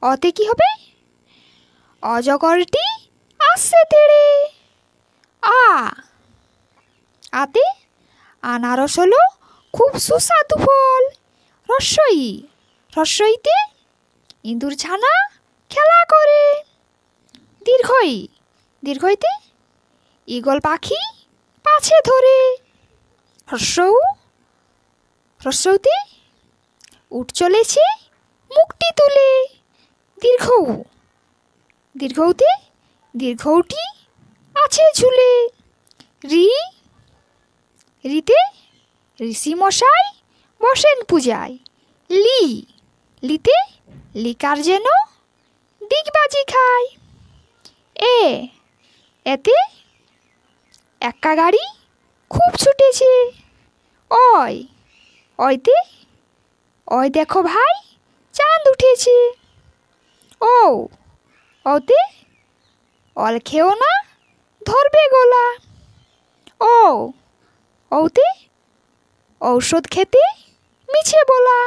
অতে কি হবে? অজগরটি আসছে তেড়ে। আতে আনারস হলো খুব সুস্বাদু ফল। রস্যইতে ইঁদুর ছানা খেলা করে। দীর্ঘইতে ঈগল পাখি পাছে ধরে। হ্রস্বউতে উট চলেছে মুখটি তুলে। দীর্ঘউতে দীর্ঘউটি আছে ঝুলে। রিতে ঋষি মশাই বসেন পূজায়। লিতে লিকার যেন ডিগবাজি খায়। এতে এক্কা গাড়ি খুব ছুটেছে। অয়তে ওই দেখো ভাই চাঁদ উঠেছে। ওতে অল খেও না ধরবে গলা। ওতে ঔষধ খেতে মিছে বলা।